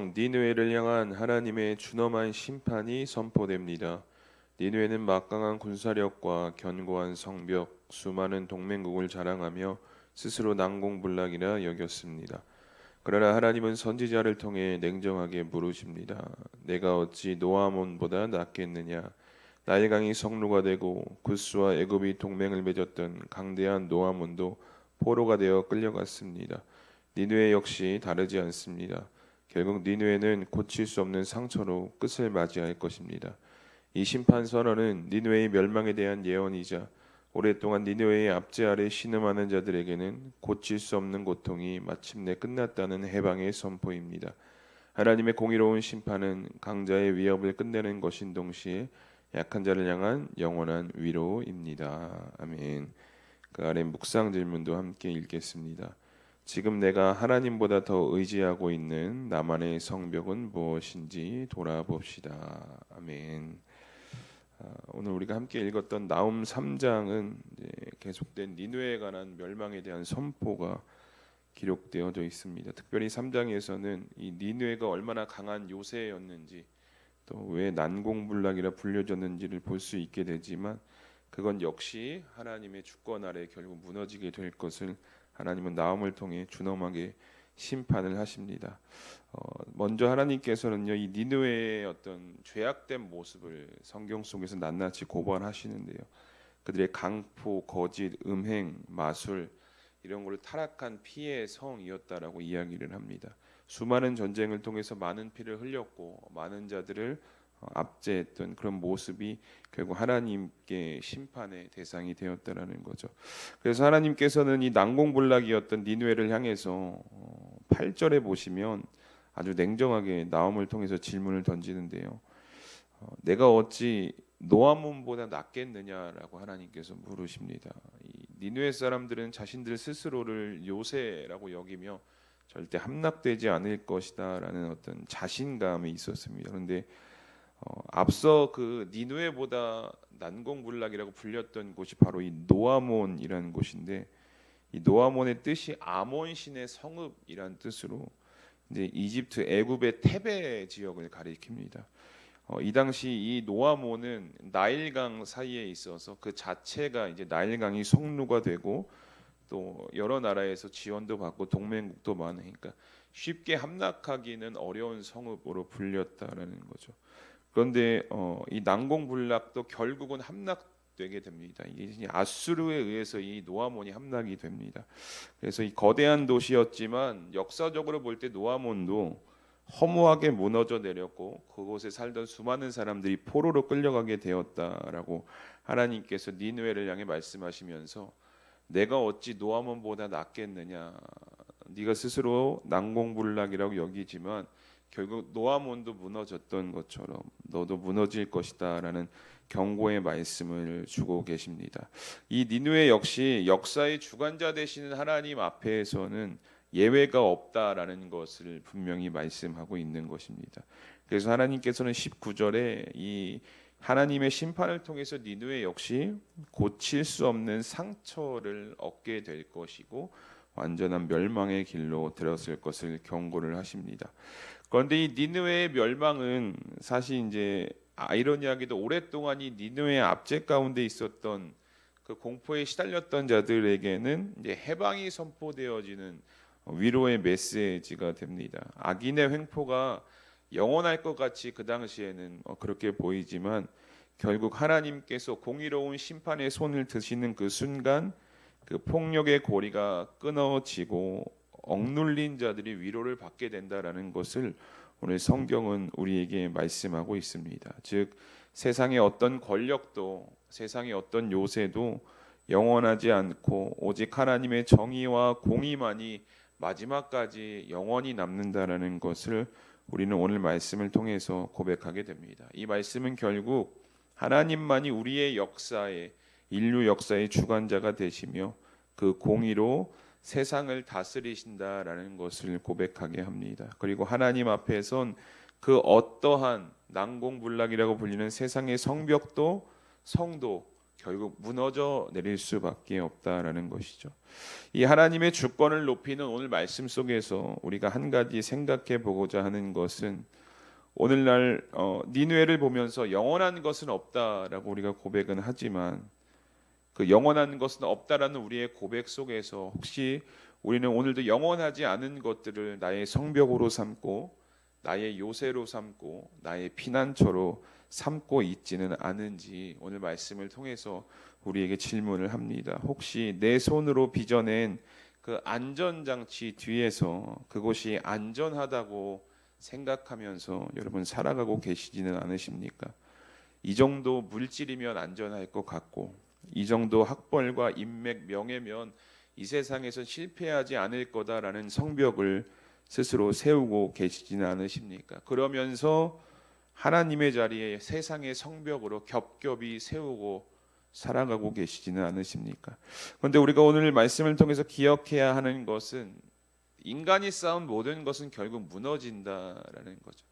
성경 니느웨를 향한 하나님의 준엄한 심판이 선포됩니다. 니느웨는 막강한 군사력과 견고한 성벽, 수많은 동맹국을 자랑하며 스스로 난공불락이라 여겼습니다. 그러나 하나님은 선지자를 통해 냉정하게 물으십니다. 내가 어찌 노아몬보다 낫겠느냐? 나일강이 성루가 되고 구스와 애굽이 동맹을 맺었던 강대한 노아몬도 포로가 되어 끌려갔습니다. 니느웨 역시 다르지 않습니다. 결국 니느웨는 고칠 수 없는 상처로 끝을 맞이할 것입니다. 이 심판 선언은 니느웨의 멸망에 대한 예언이자 오랫동안 니느웨의 압제 아래 신음하는 자들에게는 고칠 수 없는 고통이 마침내 끝났다는 해방의 선포입니다. 하나님의 공의로운 심판은 강자의 위협을 끝내는 것인 동시에 약한 자를 향한 영원한 위로입니다. 아멘. 그 아래 묵상 질문도 함께 읽겠습니다. 지금 내가 하나님보다 더 의지하고 있는 나만의 성벽은 무엇인지 돌아봅시다. 아멘. 오늘 우리가 함께 읽었던 나훔 3장은 계속된 니느웨에 관한 멸망에 대한 선포가 기록되어져 있습니다. 특별히 3장에서는 이 니느웨가 얼마나 강한 요새였는지 또 왜 난공불락이라 불려졌는지를 볼 수 있게 되지만 그건 역시 하나님의 주권 아래 결국 무너지게 될 것을 하나님은 나훔을 통해 준엄하게 심판을 하십니다. 먼저 하나님께서는요, 이 니느웨의 어떤 죄악된 모습을 성경 속에서 낱낱이 고발하시는데요. 그들의 강포, 거짓, 음행, 마술 이런 걸 타락한 피의 성이었다라고 이야기를 합니다. 수많은 전쟁을 통해서 많은 피를 흘렸고 많은 자들을 압제했던 그런 모습이 결국 하나님께 심판의 대상이 되었다라는 거죠. 그래서 하나님께서는 이 난공불락이었던 니느웨를 향해서 8절에 보시면 아주 냉정하게 나훔을 통해서 질문을 던지는데요. 내가 어찌 노아몬보다 낫겠느냐라고 하나님께서 물으십니다. 이 니느웨 사람들은 자신들 스스로를 요새라고 여기며 절대 함락되지 않을 것이다라는 어떤 자신감이 있었습니다. 그런데 앞서 그 니느웨보다 난공불락이라고 불렸던 곳이 바로 이 노아몬이라는 곳인데 이 노아몬의 뜻이 아몬 신의 성읍이란 뜻으로 이제 이집트 애굽의 테베 지역을 가리킵니다. 이 당시 이 노아몬은 나일강 사이에 있어서 그 자체가 이제 나일강이 성루가 되고 또 여러 나라에서 지원도 받고 동맹국도 많으니까 쉽게 함락하기는 어려운 성읍으로 불렸다라는 거죠. 그런데 이 난공불락도 결국은 함락되게 됩니다. 이게 아수르에 의해서 이 노아몬이 함락이 됩니다. 그래서 이 거대한 도시였지만 역사적으로 볼 때 노아몬도 허무하게 무너져 내렸고 그곳에 살던 수많은 사람들이 포로로 끌려가게 되었다라고 하나님께서 니느웨를 향해 말씀하시면서 내가 어찌 노아몬보다 낫겠느냐? 네가 스스로 난공불락이라고 여기지만 결국 노아몬도 무너졌던 것처럼 너도 무너질 것이다라는 경고의 말씀을 주고 계십니다. 이 니느웨 역시 역사의 주관자 되시는 하나님 앞에서는 예외가 없다라는 것을 분명히 말씀하고 있는 것입니다. 그래서 하나님께서는 19절에 이 하나님의 심판을 통해서 니느웨 역시 고칠 수 없는 상처를 얻게 될 것이고 완전한 멸망의 길로 들었을 것을 경고를 하십니다. 그런데 이 니느웨의 멸망은 사실 이제 아이러니하게도 오랫동안 이 니느웨의 압제 가운데 있었던 그 공포에 시달렸던 자들에게는 이제 해방이 선포되어지는 위로의 메시지가 됩니다. 악인의 횡포가 영원할 것 같이 그 당시에는 그렇게 보이지만 결국 하나님께서 공의로운 심판의 손을 드시는 그 순간 그 폭력의 고리가 끊어지고 억눌린 자들이 위로를 받게 된다라는 것을 오늘 성경은 우리에게 말씀하고 있습니다. 즉 세상의 어떤 권력도 세상의 어떤 요새도 영원하지 않고 오직 하나님의 정의와 공의만이 마지막까지 영원히 남는다라는 것을 우리는 오늘 말씀을 통해서 고백하게 됩니다. 이 말씀은 결국 하나님만이 우리의 역사에 인류 역사의 주관자가 되시며 그 공의로 세상을 다스리신다라는 것을 고백하게 합니다. 그리고 하나님 앞에선 그 어떠한 난공불락이라고 불리는 세상의 성벽도 성도 결국 무너져 내릴 수밖에 없다라는 것이죠. 이 하나님의 주권을 높이는 오늘 말씀 속에서 우리가 한 가지 생각해 보고자 하는 것은 오늘날 니느웨를 보면서 영원한 것은 없다라고 우리가 고백은 하지만 그 영원한 것은 없다라는 우리의 고백 속에서 혹시 우리는 오늘도 영원하지 않은 것들을 나의 성벽으로 삼고 나의 요새로 삼고 나의 피난처로 삼고 있지는 않은지 오늘 말씀을 통해서 우리에게 질문을 합니다. 혹시 내 손으로 빚어낸 그 안전장치 뒤에서 그곳이 안전하다고 생각하면서 여러분 살아가고 계시지는 않으십니까? 이 정도 물질이면 안전할 것 같고 이 정도 학벌과 인맥, 명예면 이 세상에서 실패하지 않을 거다라는 성벽을 스스로 세우고 계시지는 않으십니까? 그러면서 하나님의 자리에 세상의 성벽으로 겹겹이 세우고 살아가고 계시지는 않으십니까? 그런데 우리가 오늘 말씀을 통해서 기억해야 하는 것은 인간이 쌓은 모든 것은 결국 무너진다라는 거죠.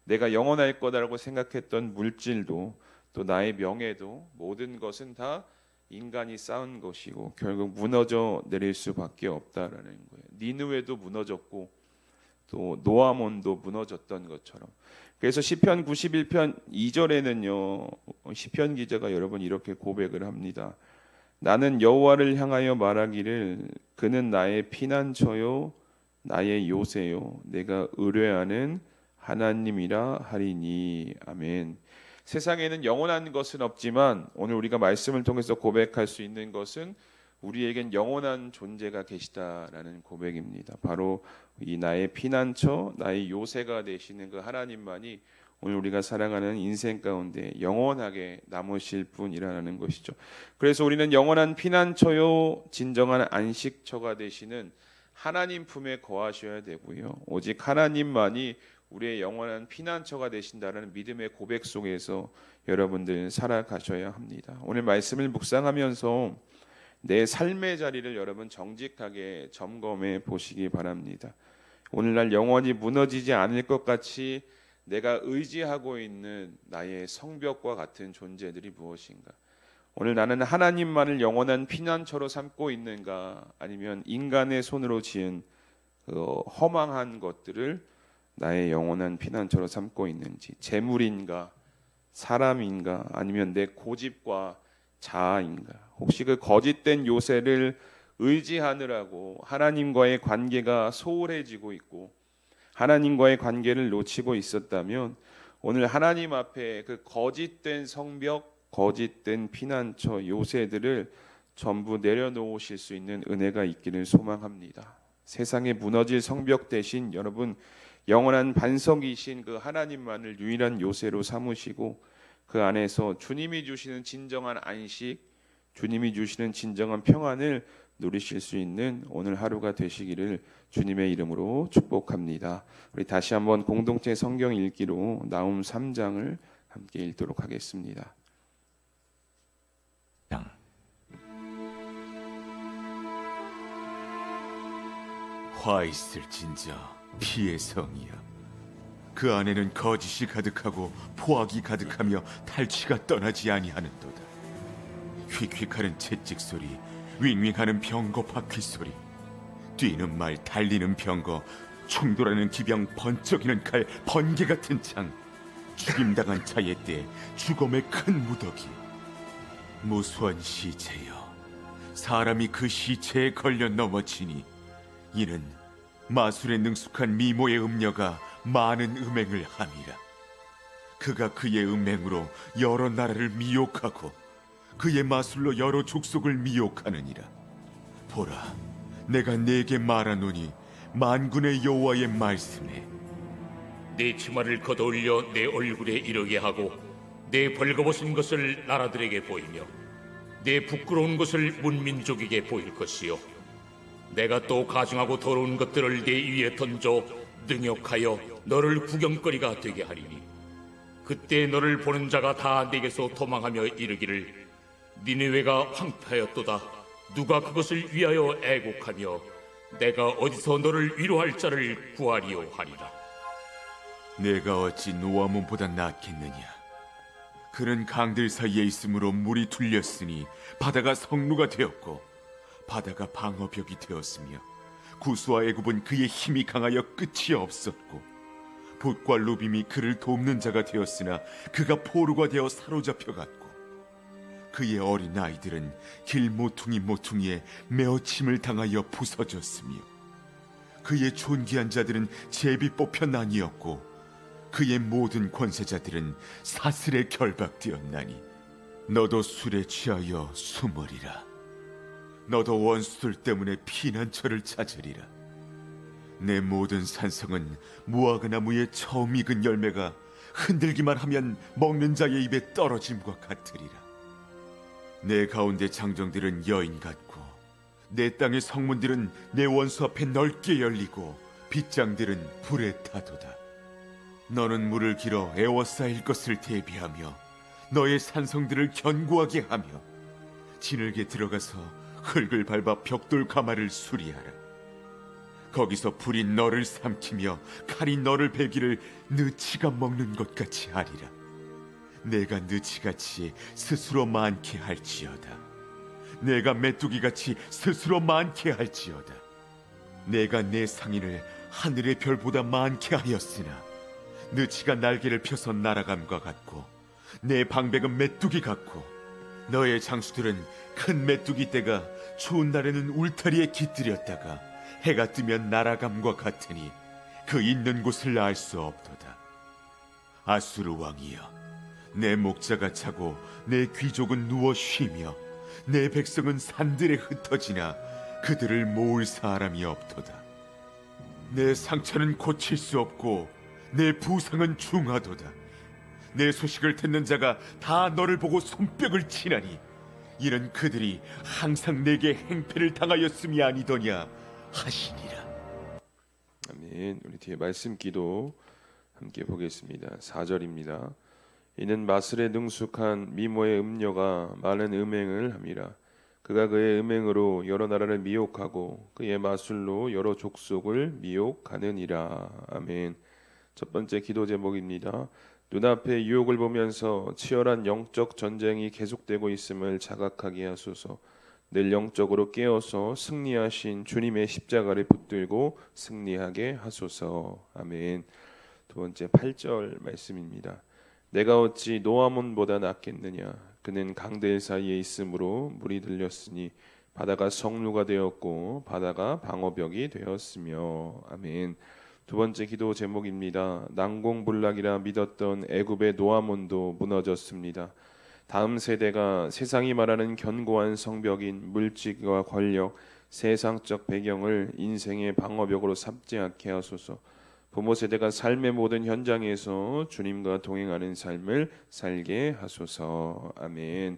내가 영원할 거다라고 생각했던 물질도 또 나의 명예도 모든 것은 다 인간이 쌓은 것이고 결국 무너져 내릴 수밖에 없다라는 거예요. 니느웨도 무너졌고 또 노아몬도 무너졌던 것처럼. 그래서 시편 91편 2절에는요. 시편 기자가 여러분 이렇게 고백을 합니다. 나는 여호와를 향하여 말하기를 그는 나의 피난처요 나의 요새요 내가 의뢰하는 하나님이라 하리니. 아멘. 세상에는 영원한 것은 없지만 오늘 우리가 말씀을 통해서 고백할 수 있는 것은 우리에겐 영원한 존재가 계시다라는 고백입니다. 바로 이 나의 피난처, 나의 요새가 되시는 그 하나님만이 오늘 우리가 살아가는 인생 가운데 영원하게 남으실 분이라는 것이죠. 그래서 우리는 영원한 피난처요, 진정한 안식처가 되시는 하나님 품에 거하셔야 되고요. 오직 하나님만이 우리의 영원한 피난처가 되신다는 믿음의 고백 속에서 여러분들 살아가셔야 합니다. 오늘 말씀을 묵상하면서 내 삶의 자리를 여러분 정직하게 점검해 보시기 바랍니다. 오늘날 영원히 무너지지 않을 것 같이 내가 의지하고 있는 나의 성벽과 같은 존재들이 무엇인가? 오늘 나는 하나님만을 영원한 피난처로 삼고 있는가? 아니면 인간의 손으로 지은 허망한 것들을 나의 영원한 피난처로 삼고 있는지, 재물인가, 사람인가, 아니면 내 고집과 자아인가? 혹시 그 거짓된 요새를 의지하느라고 하나님과의 관계가 소홀해지고 있고 하나님과의 관계를 놓치고 있었다면 오늘 하나님 앞에 그 거짓된 성벽, 거짓된 피난처, 요새들을 전부 내려놓으실 수 있는 은혜가 있기를 소망합니다. 세상에 무너질 성벽 대신 여러분 영원한 반석이신 그 하나님만을 유일한 요새로 삼으시고 그 안에서 주님이 주시는 진정한 안식, 주님이 주시는 진정한 평안을 누리실 수 있는 오늘 하루가 되시기를 주님의 이름으로 축복합니다. 우리 다시 한번 공동체 성경 읽기로 나움 3장을 함께 읽도록 하겠습니다. 화 있을진저 피의 성이야. 그 안에는 거짓이 가득하고 포악이 가득하며 탈취가 떠나지 아니하는도다. 휙휙하는 채찍 소리, 윙윙하는 병거 바퀴 소리, 뛰는 말, 달리는 병거, 충돌하는 기병, 번쩍이는 칼, 번개 같은 창, 죽임당한 자의 때, 죽음의 큰 무더기. 무수한 시체여, 사람이 그 시체에 걸려 넘어지니 이는 마술에 능숙한 미모의 음녀가 많은 음행을 함이라. 그가 그의 음행으로 여러 나라를 미혹하고 그의 마술로 여러 족속을 미혹하느니라. 보라, 내가 네게 말하노니 만군의 여호와의 말씀에 내 치마를 걷어올려 내 얼굴에 이르게 하고 내 벌거벗은 것을 나라들에게 보이며 내 부끄러운 것을 문민족에게 보일 것이요 내가 또 가증하고 더러운 것들을 내 위에 던져 능욕하여 너를 구경거리가 되게 하리니 그때 너를 보는 자가 다 내게서 도망하며 이르기를 니느웨가 황폐하였도다. 누가 그것을 위하여 애곡하며 내가 어디서 너를 위로할 자를 구하리요 하리라. 내가 어찌 노아몬보다 낫겠느냐. 그는 강들 사이에 있으므로 물이 둘렸으니 바다가 성루가 되었고 바다가 방어벽이 되었으며 구스와 애굽은 그의 힘이 강하여 끝이 없었고 봇과 루빔이 그를 돕는 자가 되었으나 그가 포로가 되어 사로잡혀 갔고 그의 어린 아이들은 길 모퉁이에 메어침을 당하여 부서졌으며 그의 존귀한 자들은 제비 뽑혀 나뉘었고 그의 모든 권세자들은 사슬에 결박되었나니 너도 술에 취하여 숨으리라. 너도 원수들 때문에 피난처를 찾으리라. 내 모든 산성은 무화과나무의 처음 익은 열매가 흔들기만 하면 먹는 자의 입에 떨어짐과 같으리라. 내 가운데 장정들은 여인 같고 내 땅의 성문들은 내 원수 앞에 넓게 열리고 빗장들은 불에 타도다. 너는 물을 길어 에워싸일 것을 대비하며 너의 산성들을 견고하게 하며 진흙에 들어가서 흙을 밟아 벽돌 가마를 수리하라. 거기서 불이 너를 삼키며 칼이 너를 베기를 느치가 먹는 것 같이 하리라. 내가 느치같이 스스로 많게 할지어다. 내가 메뚜기같이 스스로 많게 할지어다. 내가 내 상인을 하늘의 별보다 많게 하였으나 느치가 날개를 펴서 날아감과 같고 내 방백은 메뚜기 같고 너의 장수들은 큰 메뚜기 떼가 추운 날에는 울타리에 깃들였다가 해가 뜨면 날아감과 같으니 그 있는 곳을 알 수 없도다. 아수르 왕이여, 내 목자가 차고 내 귀족은 누워 쉬며 내 백성은 산들에 흩어지나 그들을 모을 사람이 없도다. 내 상처는 고칠 수 없고 내 부상은 중하도다. 내 소식을 듣는 자가 다 너를 보고 손뼉을 치나니 이는 그들이 항상 내게 행패를 당하였음이 아니더냐 하시니라. 아멘. 우리 뒤에 말씀 기도 함께 보겠습니다. 4절입니다. 이는 마슬에 능숙한 미모의 음녀가 많은 음행을 함이라. 그가 그의 음행으로 여러 나라를 미혹하고 그의 마술로 여러 족속을 미혹하느니라. 아멘. 첫 번째 기도 제목입니다. 눈앞에 유혹을 보면서 치열한 영적 전쟁이 계속되고 있음을 자각하게 하소서. 늘 영적으로 깨어서 승리하신 주님의 십자가를 붙들고 승리하게 하소서. 아멘. 두 번째 8절 말씀입니다. 내가 어찌 노아몬보다 낫겠느냐. 그는 강들 사이에 있으므로 물이 들렸으니 바다가 성루가 되었고 바다가 방어벽이 되었으며. 아멘. 두 번째 기도 제목입니다. 난공불락이라 믿었던 애굽의 노아몬도 무너졌습니다. 다음 세대가 세상이 말하는 견고한 성벽인 물질과 권력, 세상적 배경을 인생의 방어벽으로 삼지 않게 하소서. 부모 세대가 삶의 모든 현장에서 주님과 동행하는 삶을 살게 하소서. 아멘.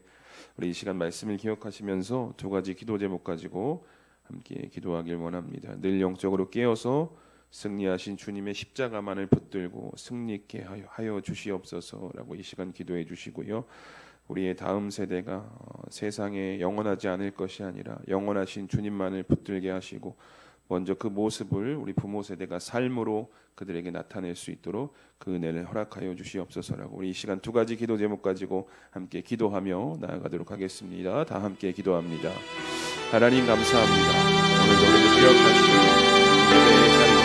우리 이 시간 말씀을 기억하시면서 두 가지 기도 제목 가지고 함께 기도하길 원합니다. 늘 영적으로 깨어서 승리하신 주님의 십자가만을 붙들고 승리케 하여 주시옵소서라고 이 시간 기도해 주시고요. 우리의 다음 세대가 세상에 영원하지 않을 것이 아니라 영원하신 주님만을 붙들게 하시고 먼저 그 모습을 우리 부모 세대가 삶으로 그들에게 나타낼 수 있도록 그 은혜를 허락하여 주시옵소서라고 우리 이 시간 두 가지 기도 제목 가지고 함께 기도하며 나아가도록 하겠습니다. 다 함께 기도합니다. 하나님 감사합니다. 오늘 우리를 기억하시고 예배의 자리